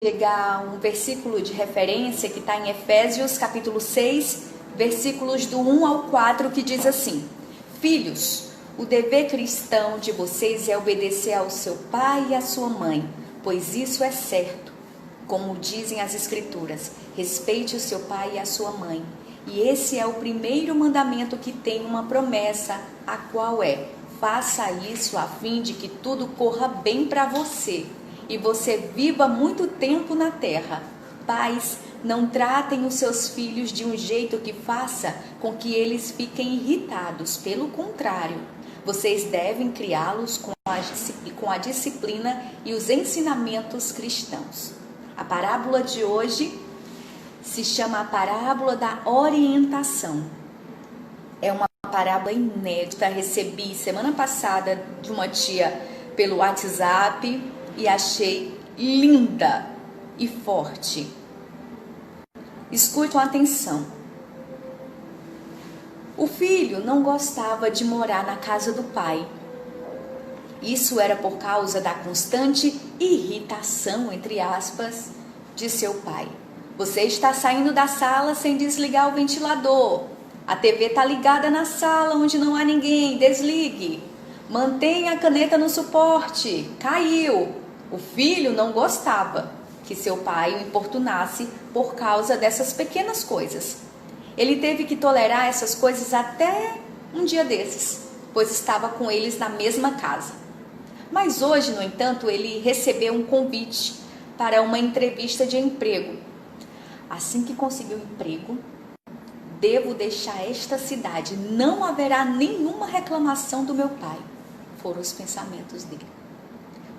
pegar um versículo de referência que está em Efésios capítulo 6, versículos do 1 ao 4, que diz assim: Filhos, o dever cristão de vocês é obedecer ao seu pai e à sua mãe, pois isso é certo. Como dizem as escrituras, respeite o seu pai e a sua mãe. E esse é o primeiro mandamento que tem uma promessa, a qual é: faça isso a fim de que tudo corra bem para você e você viva muito tempo na terra. Pais, não tratem os seus filhos de um jeito que faça com que eles fiquem irritados. Pelo contrário, vocês devem criá-los com a disciplina e os ensinamentos cristãos. A parábola de hoje se chama a parábola da orientação. É uma parábola inédita. Recebi semana passada de uma tia pelo WhatsApp e achei linda e forte. Escute com atenção. O filho não gostava de morar na casa do pai. Isso era por causa da constante irritação, entre aspas, de seu pai. Você está saindo da sala sem desligar o ventilador. A TV está ligada na sala onde não há ninguém. Desligue. Mantenha a caneta no suporte. Caiu. O filho não gostava que seu pai o importunasse por causa dessas pequenas coisas. Ele teve que tolerar essas coisas até um dia desses, pois estava com eles na mesma casa. Mas hoje, no entanto, ele recebeu um convite para uma entrevista de emprego. Assim que conseguiu o emprego, devo deixar esta cidade. Não haverá nenhuma reclamação do meu pai. Foram os pensamentos dele.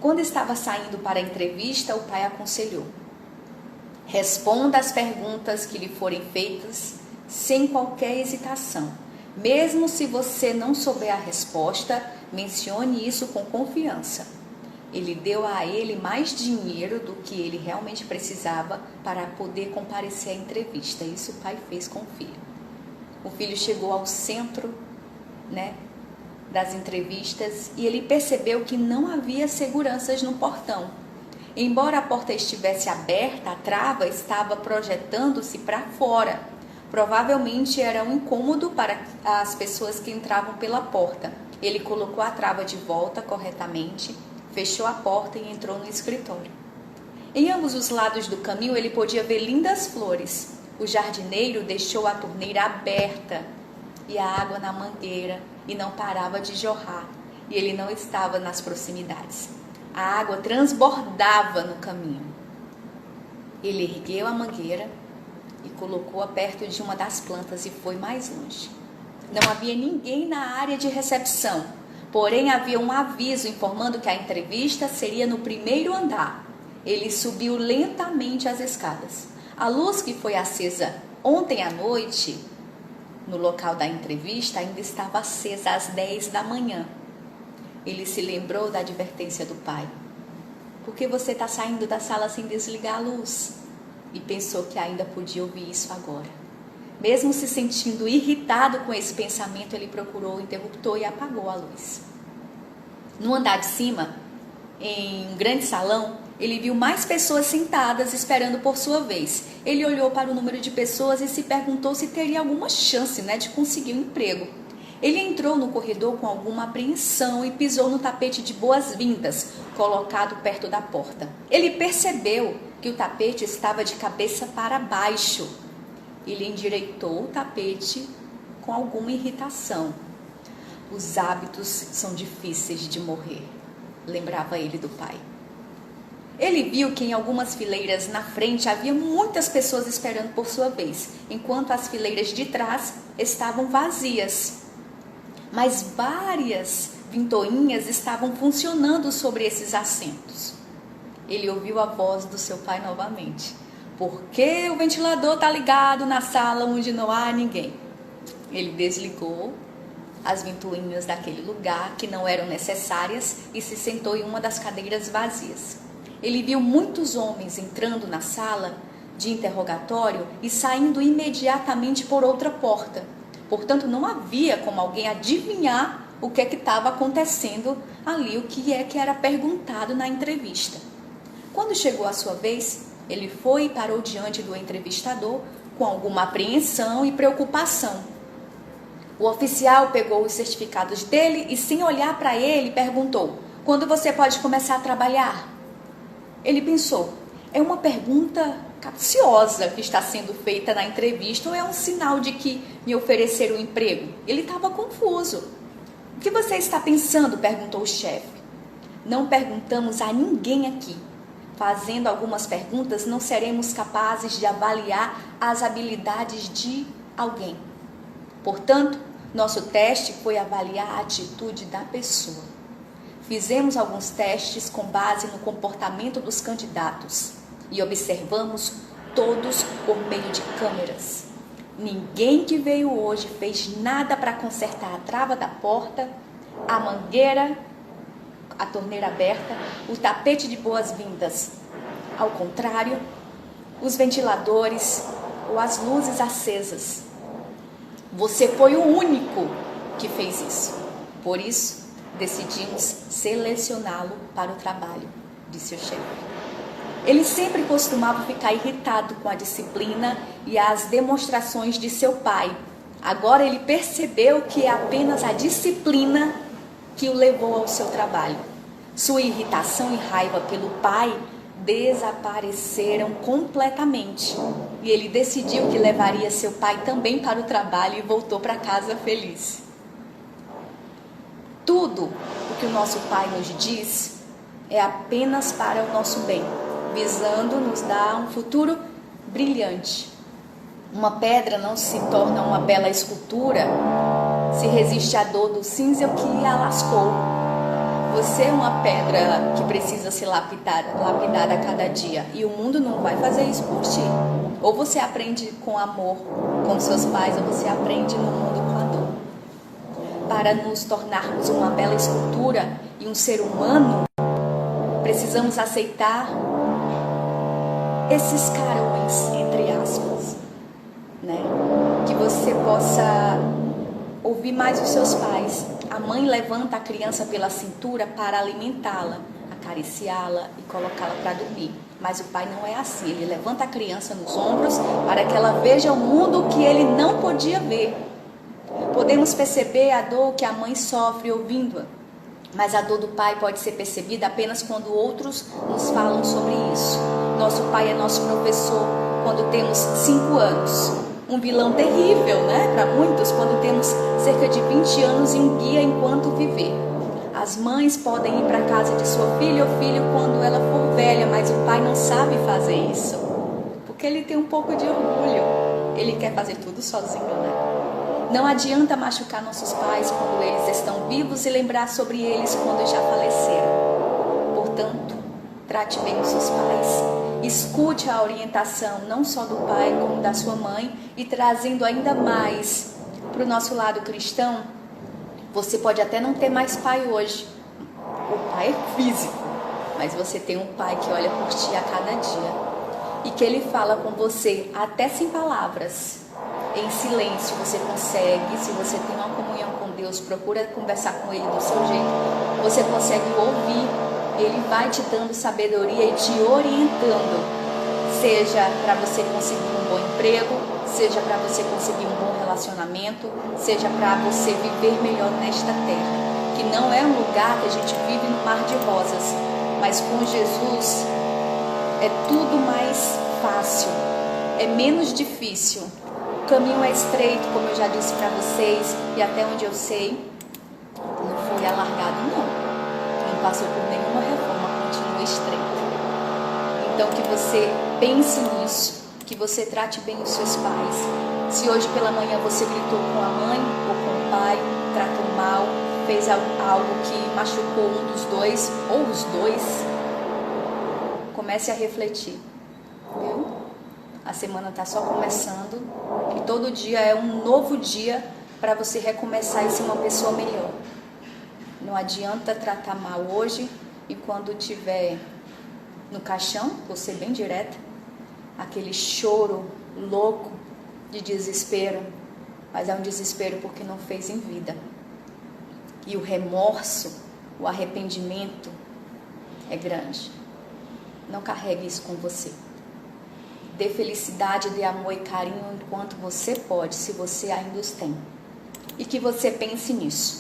Quando estava saindo para a entrevista, o pai aconselhou: responda às perguntas que lhe forem feitas sem qualquer hesitação. Mesmo se você não souber a resposta, mencione isso com confiança. Ele deu a ele mais dinheiro do que ele realmente precisava para poder comparecer à entrevista. Isso o pai fez com o filho. O filho chegou ao centro, das entrevistas e ele percebeu que não havia seguranças no portão. Embora a porta estivesse aberta, a trava estava projetando-se para fora. Provavelmente era um incômodo para as pessoas que entravam pela porta. Ele colocou a trava de volta corretamente, fechou a porta e entrou no escritório. Em ambos os lados do caminho ele podia ver lindas flores. O jardineiro deixou a torneira aberta e a água na mangueira e não parava de jorrar, e ele não estava nas proximidades. A água transbordava no caminho. Ele ergueu a mangueira e colocou-a perto de uma das plantas e foi mais longe. Não havia ninguém na área de recepção, porém havia um aviso informando que a entrevista seria no primeiro andar. Ele subiu lentamente as escadas. A luz que foi acesa ontem à noite no local da entrevista ainda estava acesa às 10 da manhã. Ele se lembrou da advertência do pai. Por que você está saindo da sala sem desligar a luz? E pensou que ainda podia ouvir isso agora. Mesmo se sentindo irritado com esse pensamento, ele procurou o interruptor e apagou a luz. No andar de cima, em um grande salão, ele viu mais pessoas sentadas esperando por sua vez. Ele olhou para o número de pessoas e se perguntou se teria alguma chance, de conseguir um emprego. Ele entrou no corredor com alguma apreensão e pisou no tapete de boas-vindas, colocado perto da porta. Ele percebeu que o tapete estava de cabeça para baixo. Ele endireitou o tapete com alguma irritação. Os hábitos são difíceis de morrer, lembrava ele do pai. Ele viu que em algumas fileiras na frente havia muitas pessoas esperando por sua vez, enquanto as fileiras de trás estavam vazias. Mas várias ventoinhas estavam funcionando sobre esses assentos. Ele ouviu a voz do seu pai novamente. Por que o ventilador está ligado na sala onde não há ninguém? Ele desligou as ventoinhas daquele lugar que não eram necessárias e se sentou em uma das cadeiras vazias. Ele viu muitos homens entrando na sala de interrogatório e saindo imediatamente por outra porta. Portanto, não havia como alguém adivinhar o que estava acontecendo ali, o que era perguntado na entrevista. Quando chegou a sua vez, Ele foi e parou diante do entrevistador com alguma apreensão e preocupação. O oficial pegou os certificados dele e, sem olhar para ele, perguntou: quando você pode começar a trabalhar? Ele pensou: é uma pergunta capciosa que está sendo feita na entrevista ou é um sinal de que me ofereceram um emprego? Ele estava confuso. O que você está pensando? Perguntou o chefe. Não perguntamos a ninguém aqui. Fazendo algumas perguntas, não seremos capazes de avaliar as habilidades de alguém. Portanto, nosso teste foi avaliar a atitude da pessoa. Fizemos alguns testes com base no comportamento dos candidatos e observamos todos por meio de câmeras. Ninguém que veio hoje fez nada para consertar a trava da porta, a mangueira, a torneira aberta, o tapete de boas-vindas. Ao contrário, os ventiladores ou as luzes acesas. Você foi o único que fez isso. Por isso, decidimos selecioná-lo para o trabalho, disse o chefe. Ele sempre costumava ficar irritado com a disciplina e as demonstrações de seu pai. Agora ele percebeu que é apenas a disciplina que o levou ao seu trabalho. Sua irritação e raiva pelo pai desapareceram completamente. E ele decidiu que levaria seu pai também para o trabalho e voltou para casa feliz. Tudo o que o nosso pai nos diz é apenas para o nosso bem, visando nos dar um futuro brilhante. Uma pedra não se torna uma bela escultura se resiste à dor do cinzel que a lascou. Você é uma pedra que precisa ser lapidada a cada dia. E o mundo não vai fazer isso por ti. Ou você aprende com amor com seus pais, ou você aprende no mundo com a dor. Para nos tornarmos uma bela escultura e um ser humano, precisamos aceitar esses carões, entre aspas, né? Que você possa ouvir mais os seus pais. A mãe levanta a criança pela cintura para alimentá-la, acariciá-la e colocá-la para dormir. Mas o pai não é assim. Ele levanta a criança nos ombros para que ela veja o mundo que ele não podia ver. Podemos perceber a dor que a mãe sofre ouvindo-a, mas a dor do pai pode ser percebida apenas quando outros nos falam sobre isso. Nosso pai é nosso professor quando temos 5 anos. Um vilão terrível, né? Para muitos, quando temos cerca de 20 anos, e um guia enquanto viver. As mães podem ir para a casa de sua filha ou filho quando ela for velha, mas o pai não sabe fazer isso, porque ele tem um pouco de orgulho. Ele quer fazer tudo sozinho, né? Não adianta machucar nossos pais quando eles estão vivos e lembrar sobre eles quando já faleceram. Portanto, trate bem os seus pais. Escute a orientação não só do pai como da sua mãe, e trazendo ainda mais para o nosso lado cristão, você pode até não ter mais pai hoje. O pai é físico, mas você tem um pai que olha por ti a cada dia e que ele fala com você até sem palavras. Em silêncio você consegue, se você tem uma comunhão com Deus, procura conversar com ele do seu jeito, você consegue ouvir. Ele vai te dando sabedoria e te orientando, seja para você conseguir um bom emprego, seja para você conseguir um bom relacionamento, seja para você viver melhor nesta terra, que não é um lugar que a gente vive no mar de rosas, mas com Jesus é tudo mais fácil, é menos difícil. O caminho é estreito, como eu já disse para vocês, e até onde eu sei, não foi alargado não passou por nenhuma reforma, continua estreito. Então que você pense nisso, que você trate bem os seus pais. Se hoje pela manhã você gritou com a mãe ou com o pai, tratou mal, fez algo que machucou um dos dois ou os dois, comece a refletir, viu? A semana está só começando e todo dia é um novo dia para você recomeçar e ser uma pessoa melhor. Não adianta tratar mal hoje e quando tiver no caixão, vou ser bem direta, aquele choro louco de desespero, mas é um desespero porque não fez em vida. E o remorso, o arrependimento é grande. Não carregue isso com você. Dê felicidade, dê amor e carinho enquanto você pode, se você ainda os tem. E que você pense nisso.